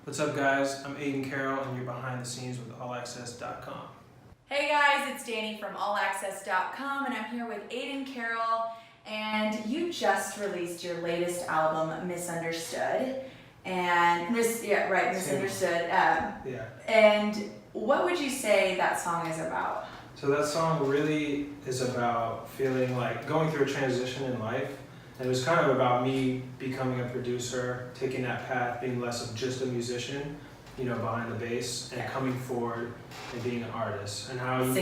What's up, guys? I'm Aidan Carroll, and you're behind the scenes with allaccess.com. Hey guys, it's Dani from allaccess.com, and I'm here with Aidan Carroll, and you just released your latest album, Misunderstood. Misunderstood. Yeah. And what would you say that song is about? So that song really is about feeling like going through a transition in life. And it was kind of about me becoming a producer, taking that path, being less of just a musician, behind the bass, and coming forward and being an artist. And how you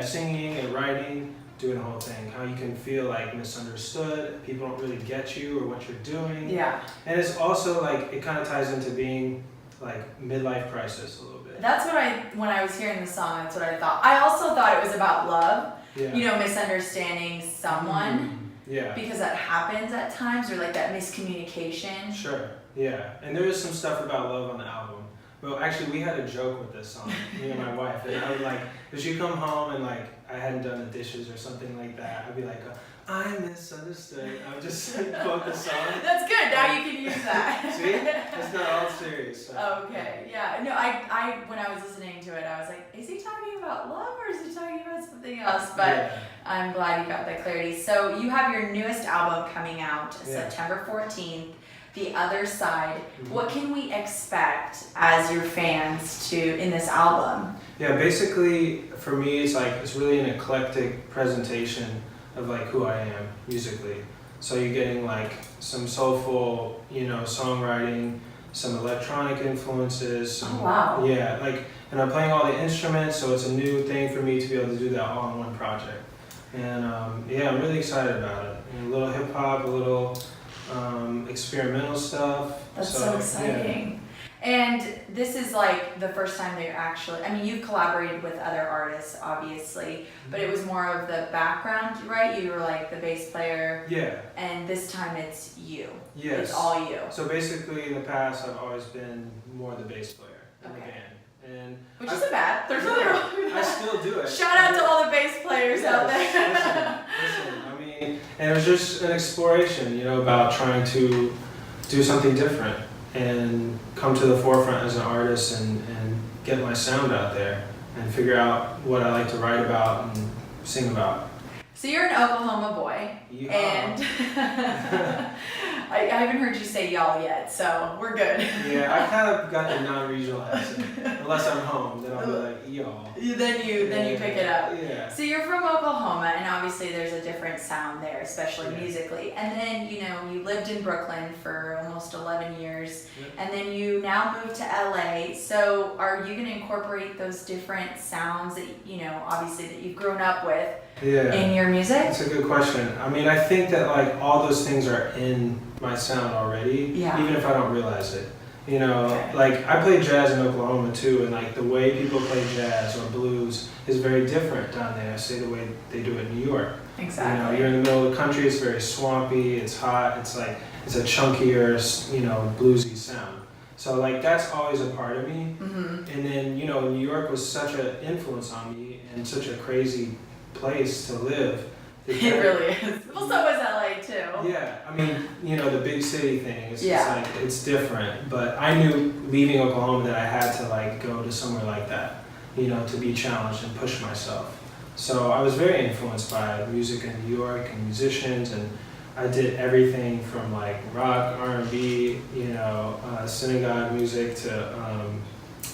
singing and writing, doing the whole thing. How you can feel like misunderstood, people don't really get you or what you're doing. Yeah. And it's also like, it kind of ties into being like midlife crisis a little bit. That's what when I was hearing the song, that's what I thought. I also thought it was about love, Yeah. Misunderstanding someone. Mm-hmm. Yeah. Because that happens at times, or like that miscommunication. Sure, yeah. And there is some stuff about love on the album. Well, actually, we had a joke with this song, me and my wife. And I would like, if she'd come home and like I hadn't done the dishes or something like that, I'd be like, I misunderstood. I would just quote the song. That's good. Now you can use that. See? It's not all serious. So. Okay. Yeah. No, I when I was listening to it, I was like, is he talking about love or is he talking about something else? But yeah. I'm glad you got that clarity. So you have your newest album coming out September 14th, The Other Side. Mm-hmm. What can we expect as your fans in this album? Yeah, basically for me it's really an eclectic presentation of like who I am musically. So you're getting like some soulful, songwriting, some electronic influences. Oh wow. Yeah, and I'm playing all the instruments, so it's a new thing for me to be able to do that all in one project. And I'm really excited about it. And a little hip hop, a little experimental stuff. That's so exciting. Yeah. And this is like the first time that you've collaborated with other artists, obviously, but it was more of the background, right? You were like the bass player. Yeah. And this time it's you. Yes. It's all you. So basically in the past I've always been more the bass player in the band. Which isn't bad. There's nothing wrong with that. I still do it. Shout out to all the bass players out there. Listen, and it was just an exploration, about trying to do something different and come to the forefront as an artist and get my sound out there and figure out what I like to write about and sing about. So you're an Oklahoma boy, and I haven't heard you say y'all yet, so we're good. Yeah, I kind of got the non-regional accent. Unless I'm home, then I'll be like, y'all. Then you pick it up. Yeah. So you're from Oklahoma, and obviously there's a different sound there, especially Yeah. musically. And then, you lived in Brooklyn for almost 11 years, Yep. and then you now moved to LA. So are you going to incorporate those different sounds that, obviously that you've grown up with in your music? That's a good question. I think that like all those things are in my sound already, even if I don't realize it. Like I play jazz in Oklahoma too, and like the way people play jazz or blues is very different down there, say the way they do it in New York. Exactly. You're in the middle of the country, it's very swampy, it's hot, it's a chunkier, bluesy sound. So like that's always a part of me. Mm-hmm. And then, New York was such an influence on me and such a crazy place to live. It really is. Well, so was LA too. Yeah, the big city thing, it's just like, it's different. But I knew leaving Oklahoma that I had to like go to somewhere like that, to be challenged and push myself. So I was very influenced by music in New York and musicians, and I did everything from like rock, R&B, synagogue music to,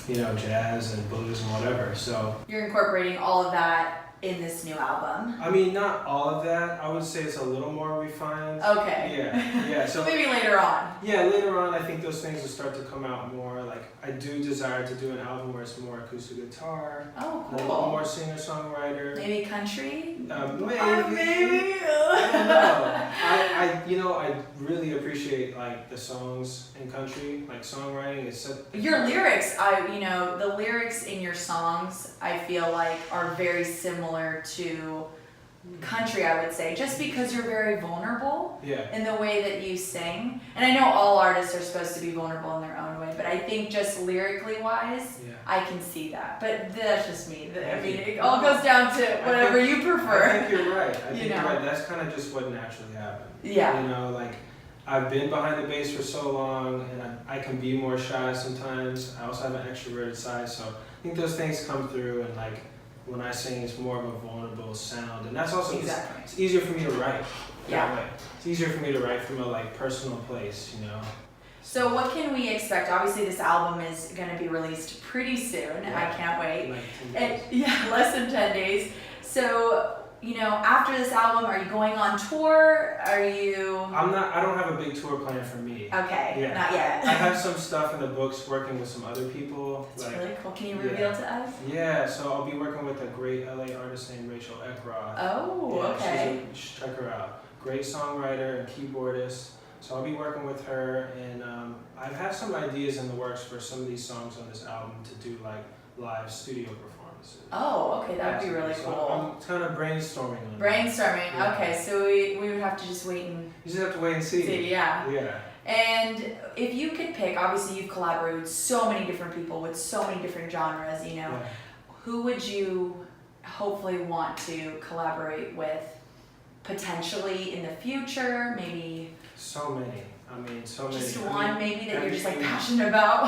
jazz and blues and whatever. So you're incorporating all of that in this new album. Not all of that. I would say it's a little more refined. Okay. Yeah. So maybe later on. Yeah, later on, I think those things will start to come out more. Like, I do desire to do an album where it's more acoustic guitar. Oh, cool. A little more singer-songwriter. Maybe country? Maybe. I don't know. I really appreciate like the songs in country, like songwriting. It's so. Your lyrics, the lyrics in your songs, I feel like are very similar to country, I would say, just because you're very vulnerable in the way that you sing. And I know all artists are supposed to be vulnerable in their own way, but I think just lyrically wise, I can see that. But that's just me. It all goes down to whatever you prefer. I think you're right. You're right. That's kind of just what naturally happens. Yeah. I've been behind the bass for so long, and I can be more shy sometimes. I also have an extroverted side, so I think those things come through, and like when I sing, it's more of a vulnerable sound, and that's also it's easier for me to write. That way. It's easier for me to write from a like personal place, you know. So what can we expect? Obviously, this album is going to be released pretty soon. I can't wait. Like 10 days. And, less than 10 days. So, you know, after this album, are you going on tour? Are you... I don't have a big tour plan for me. Okay, not yet. I have some stuff in the books working with some other people. That's really cool. Can you reveal to us? Yeah, so I'll be working with a great LA artist named Rachel Eckroth. Oh, okay. Check her out. Great songwriter and keyboardist. So I'll be working with her, and I have some ideas in the works for some of these songs on this album to do like live studio performances. Oh, okay, that would be really cool. I'm kind of brainstorming on Brainstorming, that. Okay, so we would have to just wait and You just have to wait and see. Yeah. And if you could pick, obviously you've collaborated with so many different people with so many different genres, you know, who would you hopefully want to collaborate with potentially in the future, maybe? So many. I mean, so many. Just one maybe that you're just like passionate about?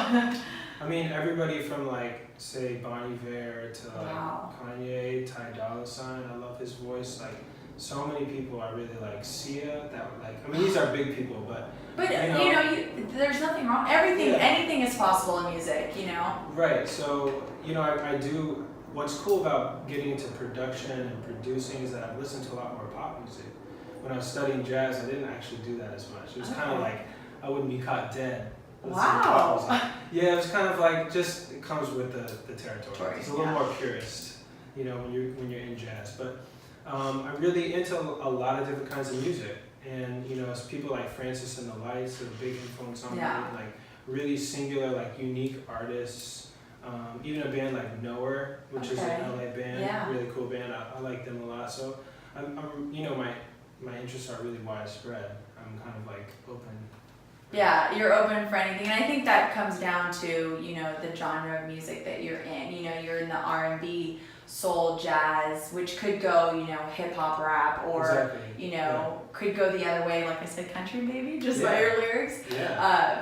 I mean, everybody from like, say, Bon Iver to like Kanye, Ty Dolla $ign. I love his voice. Like, so many people I really like. Sia, that would like, I mean, these are big people, but you know, there's nothing wrong. Anything is possible in music, you know? Right. So, you know, I do, what's cool about getting into production and producing is that I've listened to a lot more pop music. When I was studying jazz, I didn't actually do that as much. It was kind of like I wouldn't be caught dead. Wow. Yeah, it was kind of like just it comes with the territory. It's a little more purist, you know, when you're in jazz. But I'm really into a lot of different kinds of music, and you know, it's people like Francis and the Lights, a big influence on me. Like really singular, like unique artists. Even a band like Knower, which is an LA band, really cool band. I like them a lot. So I'm you know, my interests are really widespread. I'm kind of like open. Yeah, you're open for anything, and I think that comes down to, you know, the genre of music that you're in. You know, you're in the R&B, soul, jazz, which could go, you know, hip hop, rap, or you know, could go the other way. Like I said, country maybe, just by your lyrics.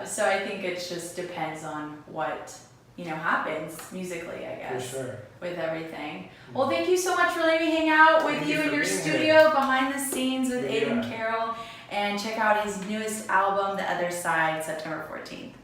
So I think it just depends on what, you know, happens musically, I guess. For sure. With everything. Well, thank you so much for letting me hang out with you in your studio behind the scenes with Aidan Carroll, and check out his newest album, The Other Side, September 14th.